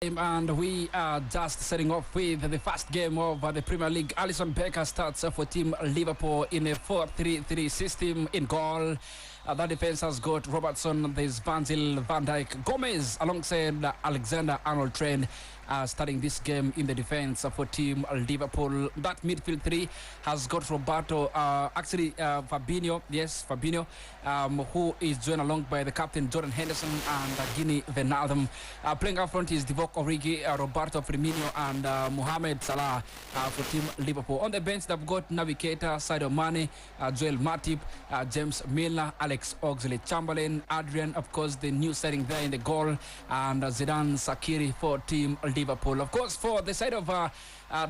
And we are just setting off with the first game of the Premier League. Alisson Becker starts for team Liverpool in a 4-3-3 system. In goal, that defense has got Robertson, there's Virgil van Dijk, Gomez alongside Alexander-Arnold Trent starting this game in the defense for team Liverpool. That midfield three has got Roberto, Fabinho, who is joined along by the captain Jordan Henderson and Gini Wijnaldum. Playing up front is Divock Origi, Roberto Firmino and Mohamed Salah for team Liverpool. On the bench they've got Navigator, Sadio Mane, Joel Matip, James Milner, Alex Oxlade-Chamberlain, Adrian, of course the new setting there in the goal, and Zidane Sakiri for team Liverpool. Of course, for the side of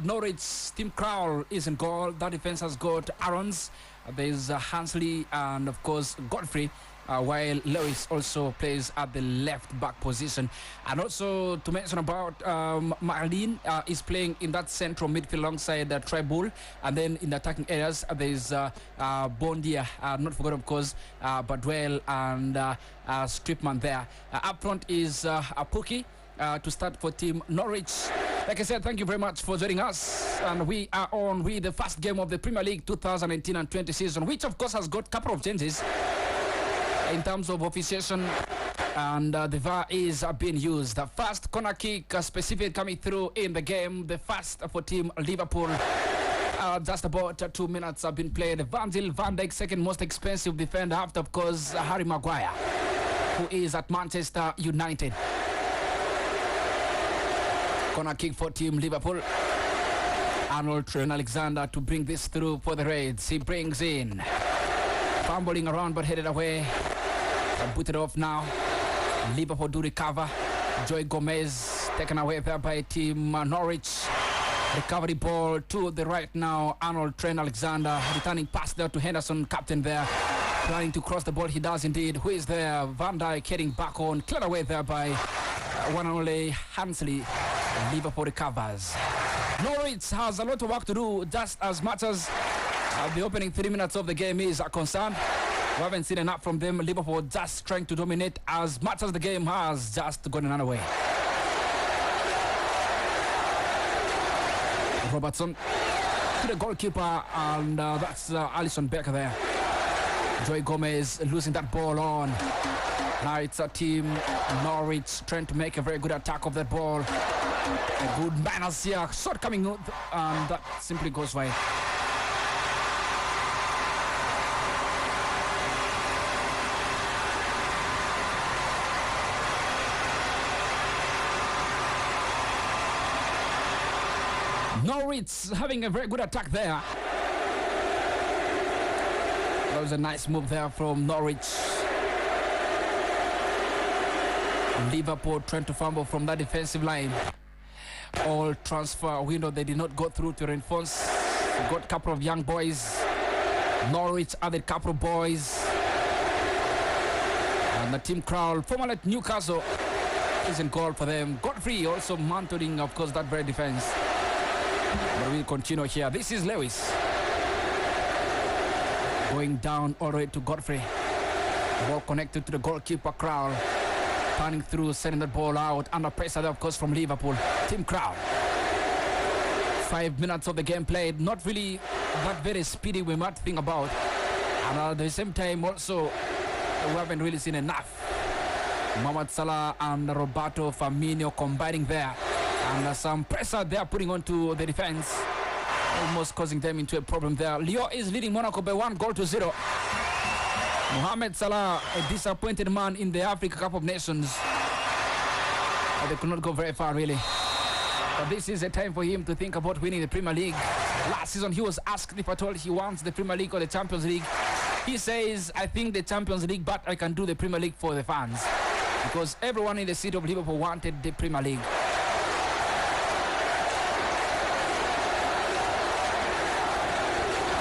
Norwich, Tim Krul is in goal. That defense has got Aarons, there's Hansley, and of course Godfrey, while Lewis also plays at the left back position. And also to mention about Marlene is playing in that central midfield alongside Tribul, and then in the attacking areas there's Bondia, not forgotten of course, Badwell and Stripman there. Up front is Apuki to start for team Norwich. Like I said, thank you very much for joining us, and we are on with the first game of the Premier League 2019 and 20 season, which of course has got a couple of changes in terms of officiation, and the VAR is being used. The first corner kick specific coming through in the game, the first for team Liverpool. Just about 2 minutes have been played. Virgil van Dijk, second most expensive defender after of course Harry Maguire, who is at Manchester United. Corner kick for team Liverpool. Arnold Trent Alexander to bring this through for the Reds. He brings in, fumbling around but headed away. Booted off now. Liverpool do recover. Joy Gomez taken away there by team Norwich. Recovery ball to the right now. Arnold Trent Alexander returning pass there to Henderson, captain there, planning to cross the ball. He does indeed. Who is there? Van Dijk heading back on. Cleared away there by one and only Hansley. Liverpool recovers. Norwich has a lot of work to do, just as much as the opening 3 minutes of the game is concerned. We haven't seen enough from them. Liverpool just trying to dominate as much as the game has just gone another way. Robertson to the goalkeeper, and that's Alisson Becker there. Joy Gomez losing that ball on. Now it's a team Norwich trying to make a very good attack of that ball. A good manners here. Shot coming out, and that simply goes wide. Norwich having a very good attack there. That was a nice move there from Norwich. Liverpool trying to fumble from that defensive line. All transfer window, they did not go through to reinforce. Got a couple of young boys. Norwich added couple of boys. And the team Krul, formerly at Newcastle, is in goal for them. Godfrey also mantling, of course, that very defense. But we'll continue here. This is Lewis. Going down all the way to Godfrey. Ball connected to the goalkeeper Krul. Turning through, sending the ball out under pressure there, of course, from Liverpool. Team Krul. 5 minutes of the game played. Not really that very speedy we might think about. And at the same time also, we haven't really seen enough. Mohamed Salah and Roberto Firmino combining there. And some pressure they are putting onto the defense, almost causing them into a problem there. Lyon is leading Monaco by 1-0. Mohamed Salah, a disappointed man in the Africa Cup of Nations. They could not go very far really. But this is a time for him to think about winning the Premier League. Last season he was asked if at all he wants the Premier League or the Champions League. He says, I think the Champions League, but I can do the Premier League for the fans. Because everyone in the city of Liverpool wanted the Premier League.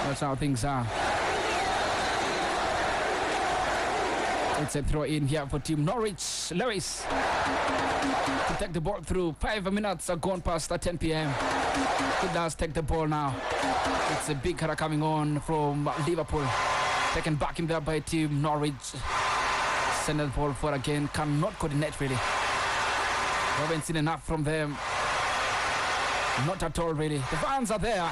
That's how things are. It's a throw in here for team Norwich. Lewis to take the ball through. 5 minutes are gone past 10 p.m. He does take the ball now. It's a big header coming on from Liverpool. Taken back in there by team Norwich. Send the ball for again. Cannot coordinate really. We haven't seen enough from them. Not at all, really. The fans are there,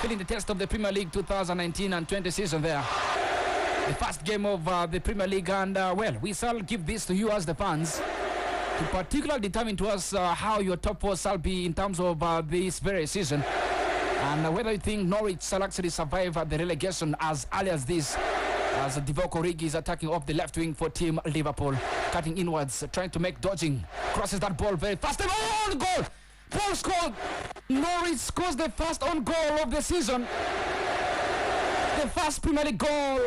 feeling the test of the Premier League 2019 and 20 season there. The first game of the Premier League, and well, we shall give this to you as the fans to particularly determine to us how your top four shall be in terms of this very season, and whether you think Norwich shall actually survive the relegation as early as this, as Divock Origi is attacking off the left wing for Team Liverpool, cutting inwards, trying to make dodging, crosses that ball very fast, and on goal! Paul scored! Norwich scores the first own goal of the season. The first Premier League goal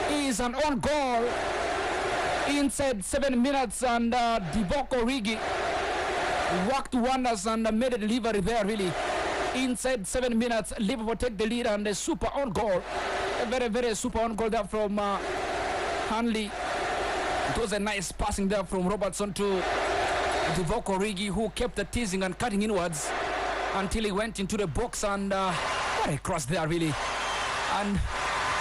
is an own goal inside 7 minutes, and Divock Origi worked wonders and made a delivery there, really. Inside 7 minutes, Liverpool take the lead, and a super own goal. A very, very super own goal there from Hanley. It was a nice passing there from Robertson to Divock Origi, who kept the teasing and cutting inwards until he went into the box, and what a cross there, really. And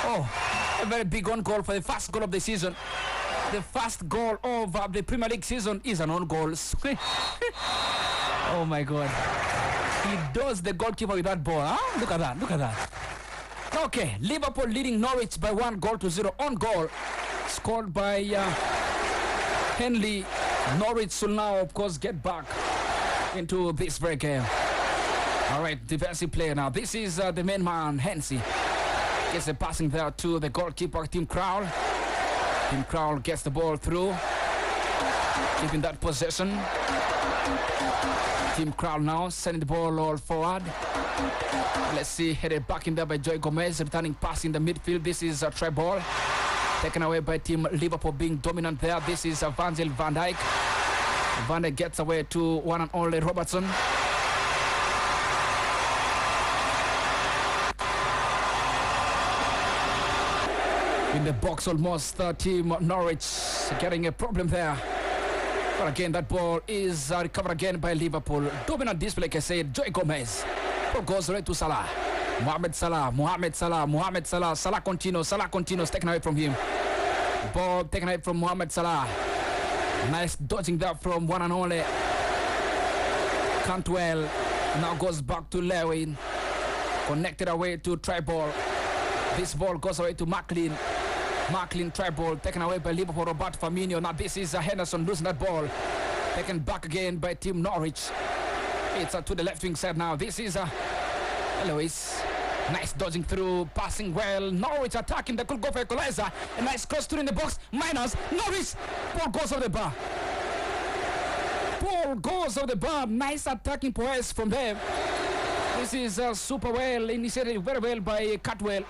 a very big own goal for the first goal of the season. The first goal of the Premier League season is an own goal. Oh my God. He does the goalkeeper with that ball. Huh? Look at that. Look at that. Okay, Liverpool leading Norwich by 1-0 on goal. Scored by Henley. Norwich will now, of course, get back into this very game. All right, defensive player now. This is the main man, Hensey. Gets the passing there to the goalkeeper, Tim Krul. Tim Krul gets the ball through, keeping that possession. Tim Krul now sending the ball all forward. Let's see, headed back in there by Joy Gomez, returning pass in the midfield. This is a try ball. Taken away by Team Liverpool, being dominant there. This is Virgil van Dijk. Van Dijk gets away to one and only Robertson. In the box almost, Team Norwich getting a problem there. But again, that ball is recovered again by Liverpool. Dominant display, like I said, Joy Gomez. Ball goes right to Salah. Mohamed Salah. Salah continues, taken away from him. Ball taken away from Mohamed Salah. Nice dodging there from one and only Cantwell. Now goes back to Lewin. Connected away to try ball. This ball goes away to Macklin. Try ball taken away by Liverpool, Roberto Firmino. Now this is Henderson losing that ball. Taken back again by Team Norwich. It's to the left wing side now. This is Lewis. Nice dodging through, passing well. Norwich attacking. They could go for equalizer. A nice cross through in the box. Minus. Norwich. Ball goes over the bar. Nice attacking press from them. This is super well initiated very well by Cantwell.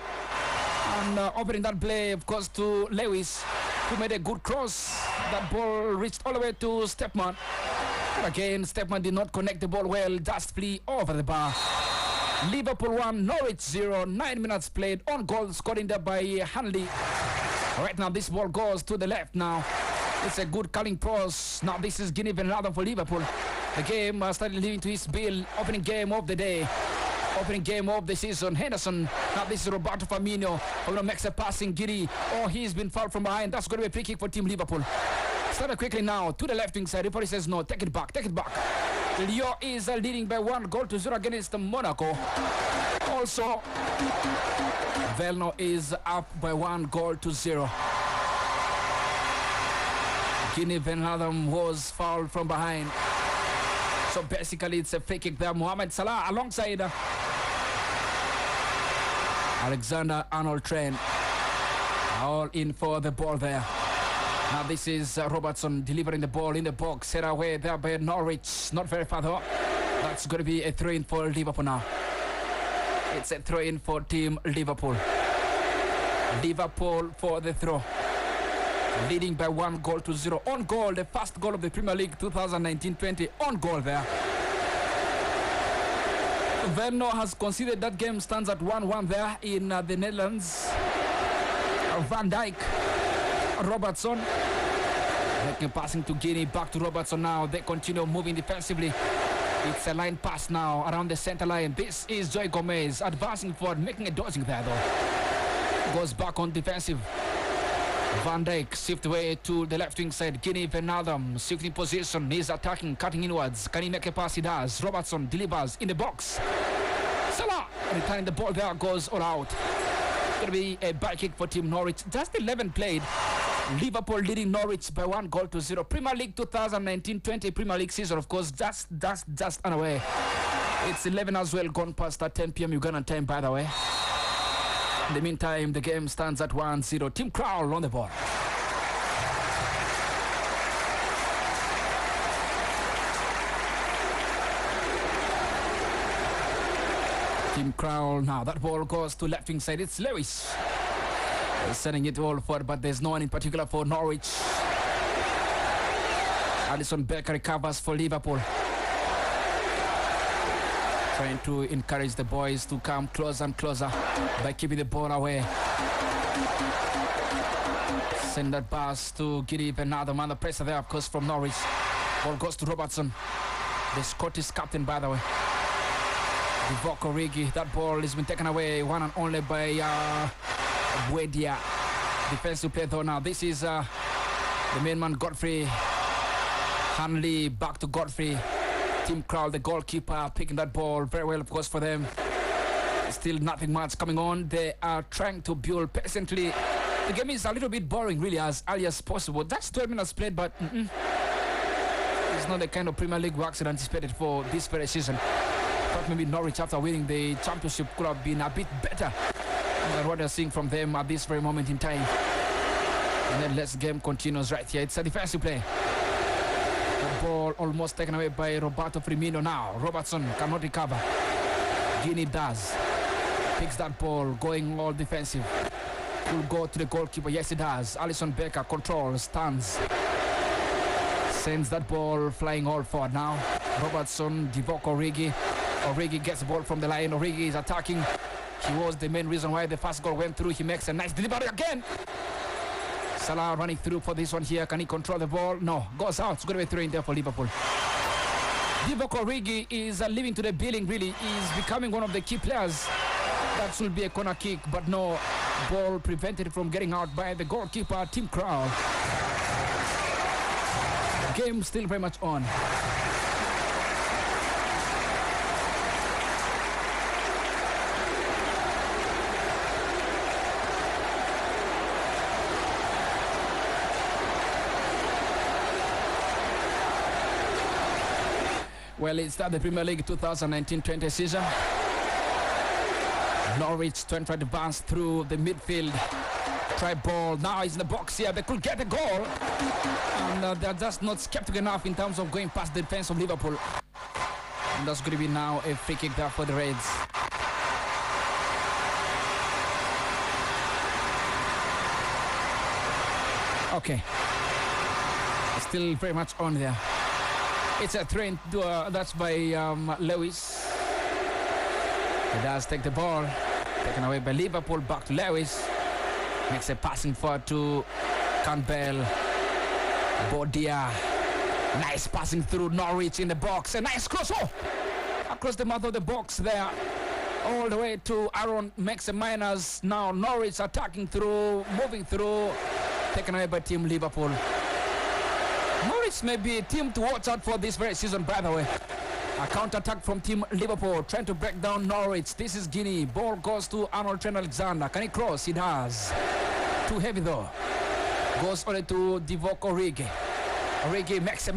And opening that play, of course, to Lewis, who made a good cross. That ball reached all the way to Stepman. But again, Stepman did not connect the ball well. Just flew over the bar. Liverpool 1, Norwich 0. 9 minutes played. On goal, scoring there by Hanley. Right now, this ball goes to the left now. It's a good cutting cross. Now this is Guinea Van Laden for Liverpool. The game started leading to his bill. Opening game of the day. Opening game of the season. Henderson. Now this is Roberto Firmino. Firmino makes a passing. Giri. Oh, he's been fouled from behind. That's going to be a free kick for Team Liverpool. Started quickly now to the left wing side. Referee says no. Take it back. Lyon is leading by 1-0 against Monaco. Also, Velno is up by 1-0. Guinea Van Laden was fouled from behind. So basically it's a free kick there. Mohamed Salah alongside Alexander Arnold Trent. All in for the ball there. Now this is Robertson delivering the ball in the box. Set away there by Norwich. Not very far though. That's going to be a throw-in for Liverpool now. It's a throw-in for Team Liverpool. Liverpool for the throw. Leading by 1-0. On goal, the first goal of the Premier League 2019-20. On goal there. Venlo has conceded that game. Stands at 1-1 there in the Netherlands. Van Dijk. Robertson. Making passing to Guinea. Back to Robertson now. They continue moving defensively. It's a line pass now around the center line. This is Joy Gomez advancing forward, making a dodging there though. Goes back on defensive. Van Dijk shift away to the left wing side. Guinea Wijnaldum shifting position. He's attacking, cutting inwards. Can he make a pass? He does. Robertson delivers in the box. Salah returning the ball there, goes all out. Going to be a back kick for Team Norwich. Just 11 played. Liverpool leading Norwich by 1-0. Premier League 2019-20 Premier League season, of course, just unaway. It's 11 as well, gone past at 10 p.m. Ugandan time, by the way. In the meantime, the game stands at 1-0. Tim Krul on the ball. Tim Krul now. That ball goes to left wing side. It's Lewis. Sending it all forward, but there's no one in particular for Norwich. Alisson Becker recovers for Liverpool. Trying to encourage the boys to come closer and closer by keeping the ball away. Send that pass to Guinea Wijnaldum. Under pressure there, of course, from Norwich. Ball goes to Robertson, the Scottish captain, by the way. Divock Origi. That ball has been taken away, one and only by Buendia. Defensive play though now. This is the main man, Godfrey. Hanley back to Godfrey. Tim Krul, the goalkeeper, picking that ball very well, of course, for them. Still nothing much coming on. They are trying to build patiently. The game is a little bit boring, really, as early as possible. That's 12 minutes played, but it's not the kind of Premier League works anticipated for this very season. But maybe Norwich, after winning the championship, could have been a bit better than what they're seeing from them at this very moment in time. And then let's game continues right here. It's a defensive play. The ball almost taken away by Roberto Firmino now. Robertson cannot recover. Guinea does. Picks that ball, going all defensive. Will go to the goalkeeper. Yes, he does. Alisson Becker controls, stands. Sends that ball flying all forward now. Robertson, Divock Origi. Origi gets the ball from the line. Origi is attacking. He was the main reason why the first goal went through. He makes a nice delivery again. Salah running through for this one here. Can he control the ball? No. Goes out. It's going to be thrown in there for Liverpool. Divock Origi is leaving to the building, really. He's becoming one of the key players. That should be a corner kick, but no. Ball prevented from getting out by the goalkeeper, Tim Krul. Game still very much on. Well, it's the Premier League 2019-20 season. Norwich trying to advance through the midfield. Try ball. Now he's in the box here. They could get a goal. And they're just not skeptical enough in terms of going past the defense of Liverpool. And that's going to be now a free kick there for the Reds. Okay. Still very much on there. It's a throw. That's by Lewis. He does take the ball. Taken away by Liverpool. Back to Lewis. Makes a passing forward to Campbell. Bodia. Nice passing through Norwich in the box. A nice cross. Oh! Across the mouth of the box there. All the way to Aaron. Makes a minus. Now Norwich attacking through. Moving through. Taken away by Team Liverpool. Norwich may be a team to watch out for this very season, by the way. A counter-attack from Team Liverpool, trying to break down Norwich. This is Guinea. Ball goes to Arnold Trent Alexander. Can he cross? He does. Too heavy though. Goes only to Divock Origi. Origi makes a